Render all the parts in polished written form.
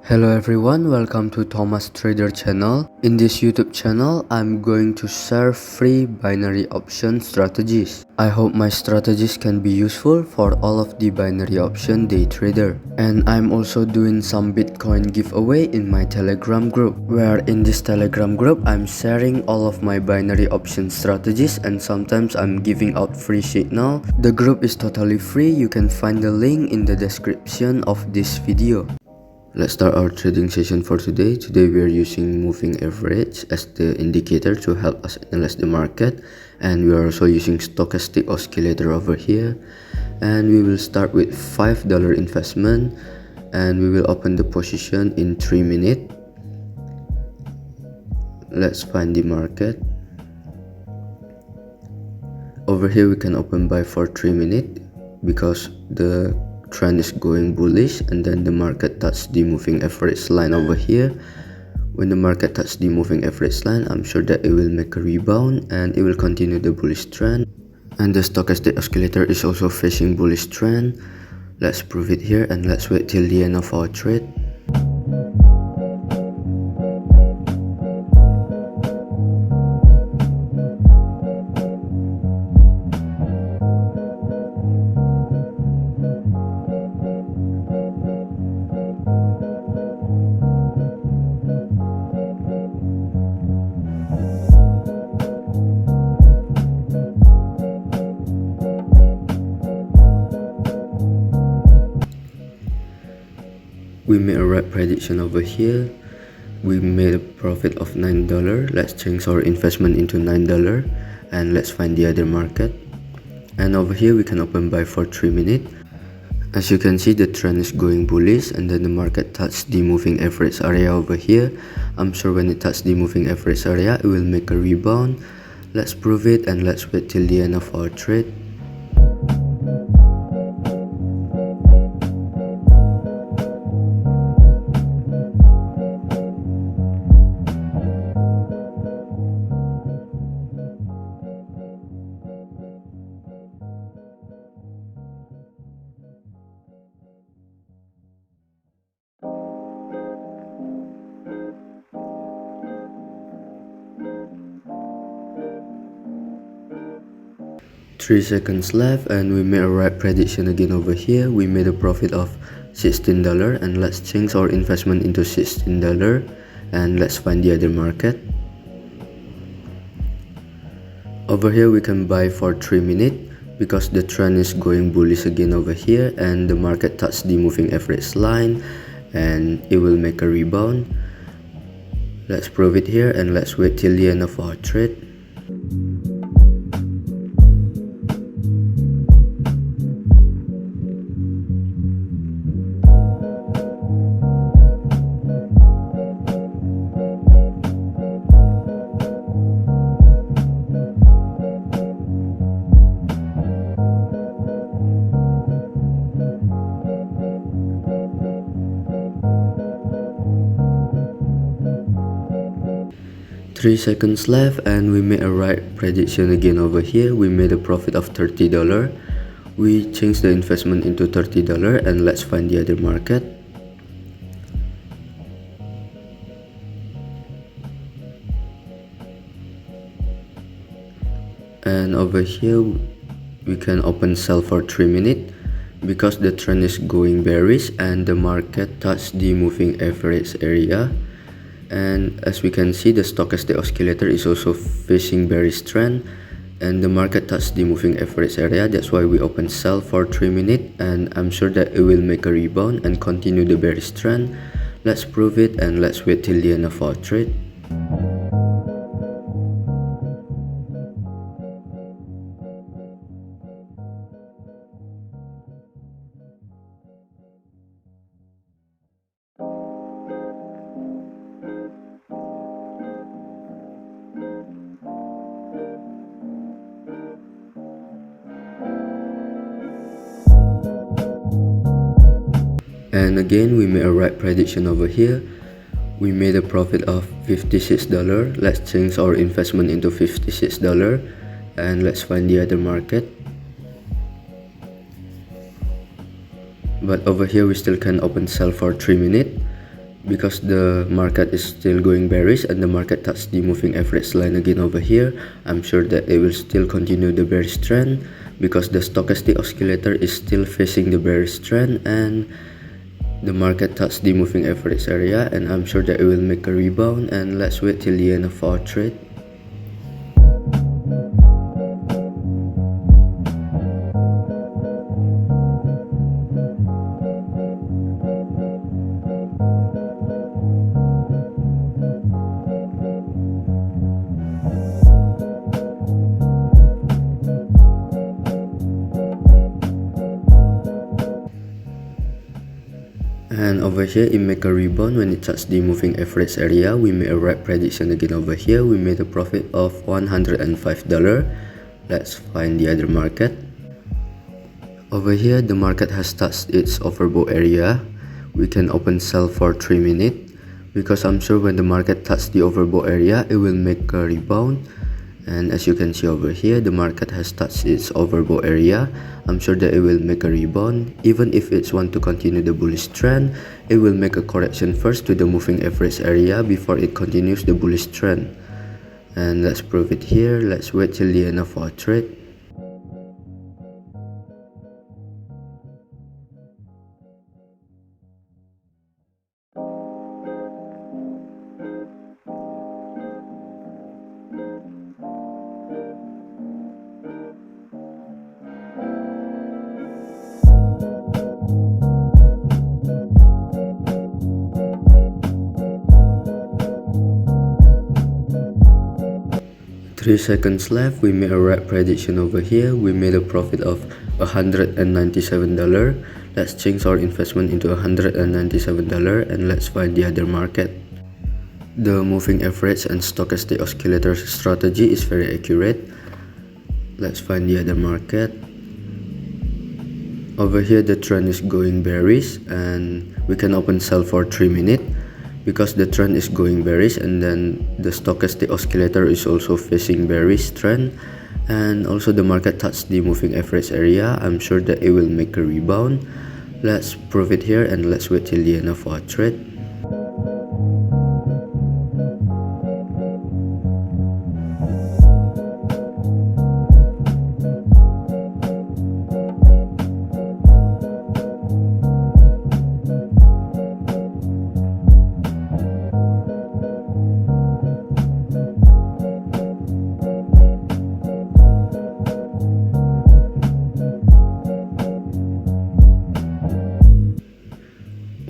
Hello everyone, welcome to Thomas Trader channel. In this YouTube channel, I'm going to share free binary option strategies. I hope my strategies can be useful for all of the binary option day trader. And I'm also doing some Bitcoin giveaway in my Telegram group, where in this Telegram group, I'm sharing all of my binary option strategies and sometimes I'm giving out free signal. The group is totally free. You can find the link in the description of this video. Let's start our trading session for today. Today we are using moving average as the indicator to help us analyze the market, and we are also using stochastic oscillator over here. And we will start with $5 investment, and we will open the position in 3 minutes. Let's find the market. Over here we can open buy for 3 minutes because the trend is going bullish, and then the market touch the moving average line over here. When the market touch the moving average line, I'm sure that it will make a rebound and it will continue the bullish trend. And the stochastic oscillator is also facing bullish trend. Let's prove it here and let's wait till the end of our trade. We made a right prediction over here. We made a profit of $9. Let's change our investment into $9 and let's find the other market. And over here we can open buy for 3 minutes. As you can see, the trend is going bullish, and then the market touched the moving average area over here. I'm sure when it touches the moving average area, it will make a rebound. Let's prove it and let's wait till the end of our trade. Three seconds left, and we made a right prediction again over here. We made a profit of $16, and let's change our investment into $16 and let's find the other market. Over here we can buy for 3 minutes because the trend is going bullish again over here, and the market touched the moving average line and it will make a rebound. Let's prove it here and let's wait till the end of our trade. Three seconds left, and we made a right prediction again over here. We made a profit of $30. We changed the investment into $30 and let's find the other market. And over here we can open sell for 3 minutes because the trend is going bearish and the market touched the moving average area. And as we can see, the stochastic oscillator is also facing bearish trend and the market touched the moving average area. That's why we open sell for 3 minutes, and I'm sure that it will make a rebound and continue the bearish trend. Let's prove it and let's wait till the end of our trade. And again we made a right prediction over here. We made a profit of $56. Let's change our investment into $56 and let's find the other market. But over here we still can open sell for 3 minutes because the market is still going bearish and the market touched the moving average line again over here, I'm sure that it will still continue the bearish trend because the stochastic oscillator is still facing the bearish trend and the market touched the moving average area, and I'm sure that it will make a rebound. And let's wait till the end of our trade. And over here it make a rebound when it touched the moving average area. We made a right prediction again over here. We made a profit of $105. Let's find the other market. Over here the market has touched its overbought area. We can open sell for 3 minutes because I'm sure when the market touched the overbought area it will make a rebound. And as you can see over here, the market has touched its overbought area. I'm sure that it will make a rebound. Even if it's want to continue the bullish trend, it will make a correction first to the moving average area before it continues the bullish trend. And let's prove it here. Let's wait till the end of our trade. Three seconds left. We made a right prediction over here. We made a profit of $197. Let's change our investment into $197 and let's find the other market. The moving average and stochastic oscillator strategy is very accurate. Let's find the other market. Over here the trend is going bearish and we can open sell for 3 minutes because the trend is going bearish, and then the stochastic oscillator is also facing bearish trend, and also the market touched the moving average area. I'm sure that it will make a rebound. Let's prove it here and let's wait till the end of our trade.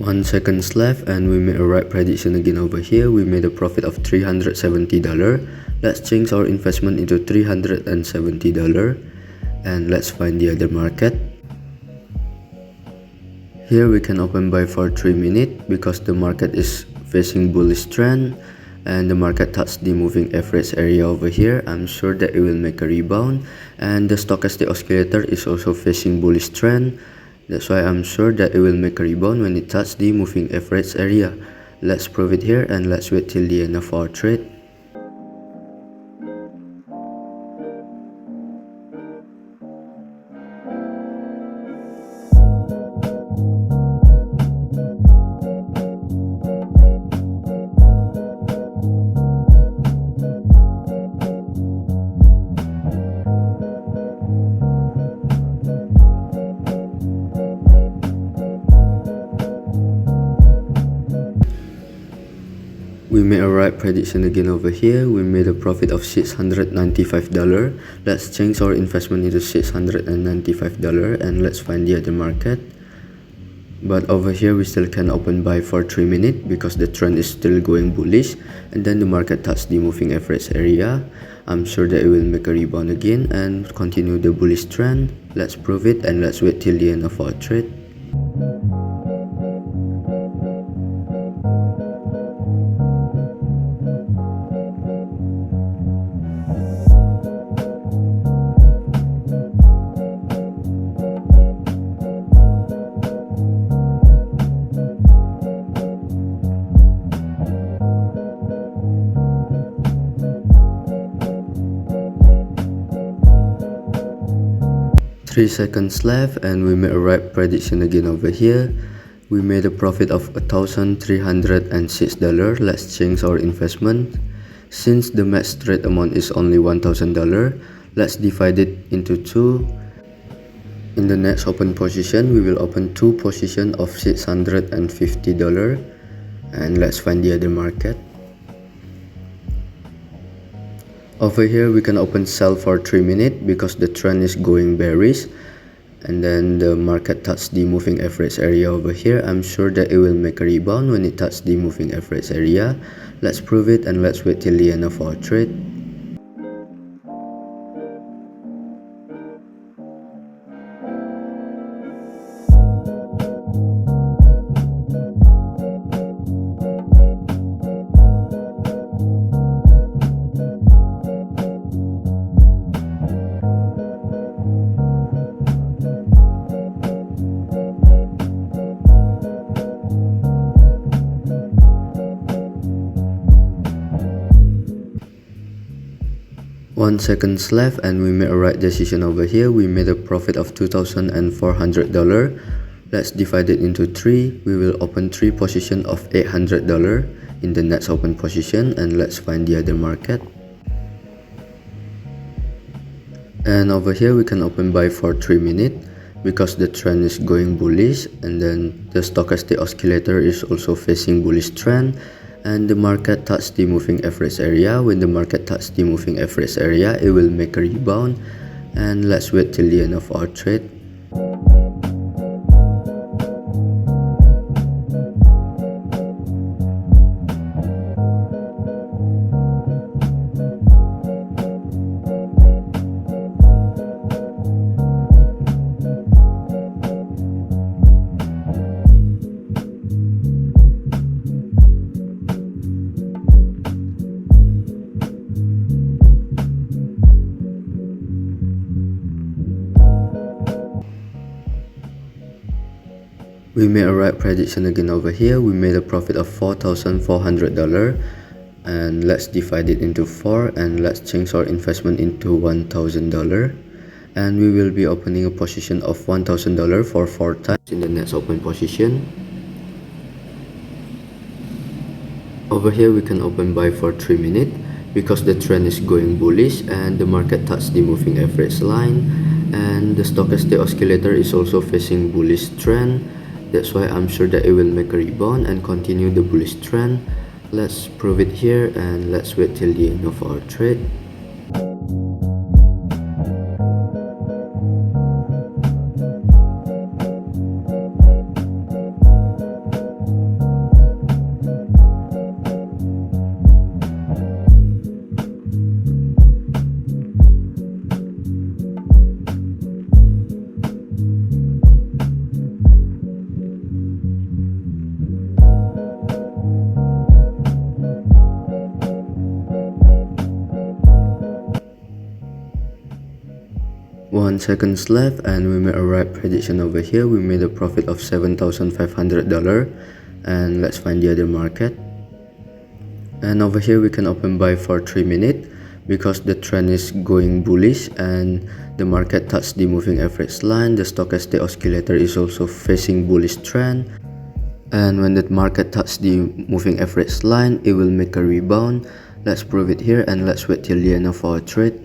One seconds left and we made a right prediction again over here. We made a profit of $370. Let's change our investment into $370 and let's find the other market. Here we can open buy for 3 minutes because the market is facing bullish trend and the market touched the moving average area over here. I'm sure that it will make a rebound, and the stochastic oscillator is also facing bullish trend. That's why I'm sure that it will make a rebound when it touches the moving average area. Let's prove it here and let's wait till the end of our trade. We made a right prediction again over here. We made a profit of $695. Let's change our investment into $695 and let's find the other market. But over here we still can open buy for 3 minutes because the trend is still going bullish, and then the market touched the moving average area. I'm sure that it will make a rebound again and continue the bullish trend. Let's prove it and let's wait till the end of our trade. Three seconds left and we made a right prediction again over here. We made a profit of $1,306. Let's change our investment. Since the max trade amount is only $1,000, let's divide it into two. In the next open position, we will open two positions of $650, and let's find the other market. Over here we can open sell for 3 minutes because the trend is going bearish, and then the market touch the moving average area over here. I'm sure that it will make a rebound when it touches the moving average area. Let's prove it and let's wait till the end of our trade. One second left and we made a right decision over here. We made a profit of $2,400. Let's divide it into three. We will open three positions of $800 in the next open position, and let's find the other market. And over here we can open buy for 3 minutes because the trend is going bullish, and then the stochastic oscillator is also facing bullish trend, and the market touched the moving average area. When the market touched the moving average area, it will make a rebound, and let's wait till the end of our trade. We made a right prediction again over here. We made a profit of $4,400, and let's divide it into 4 and let's change our investment into $1,000, and we will be opening a position of $1,000 for 4 times in the next open position. Over here we can open buy for 3 minutes because the trend is going bullish and the market touched the moving average line, and the stochastic oscillator is also facing bullish trend. That's why I'm sure that it will make a rebound and continue the bullish trend. Let's prove it here and let's wait till the end of our trade. One second left and we made a right prediction over here. We made a profit of $7,500, and let's find the other market. And over here we can open buy for 3 minutes because the trend is going bullish and the market touched the moving average line. The stochastic oscillator is also facing bullish trend, and when the market touched the moving average line, it will make a rebound. Let's prove it here and let's wait till the end of our trade.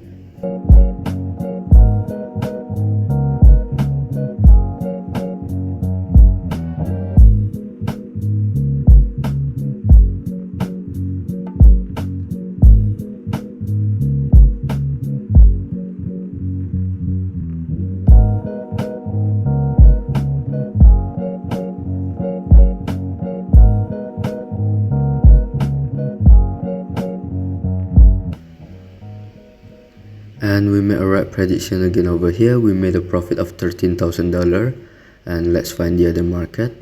And we made a right prediction again over here. We made a profit of $13,000, and let's find the other market.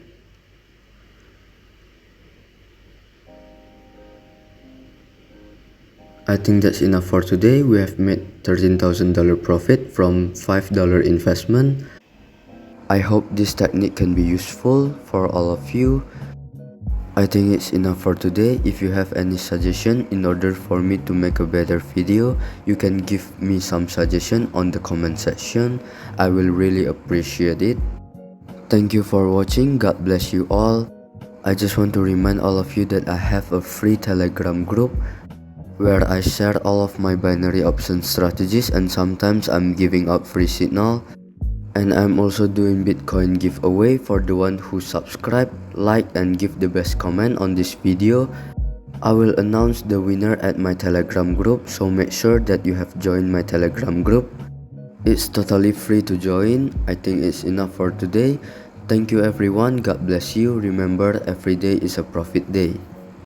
I think that's enough for today. We have made $13,000 profit from $5 investment. I hope this technique can be useful for all of you. I think it's enough for today. If you have any suggestion in order for me to make a better video, you can give me some suggestion on the comment section. I will really appreciate it. Thank you for watching. God bless you all. I just want to remind all of you that I have a free Telegram group where I share all of my binary option strategies, and sometimes I'm giving out free signal, and I'm also doing Bitcoin giveaway for the one who subscribe, like, and give the best comment on this video. I will announce the winner at my Telegram group, so make sure that you have joined my Telegram group. It's totally free to join. I think it's enough for today. Thank you everyone. God bless you. Remember, every day is a profit day.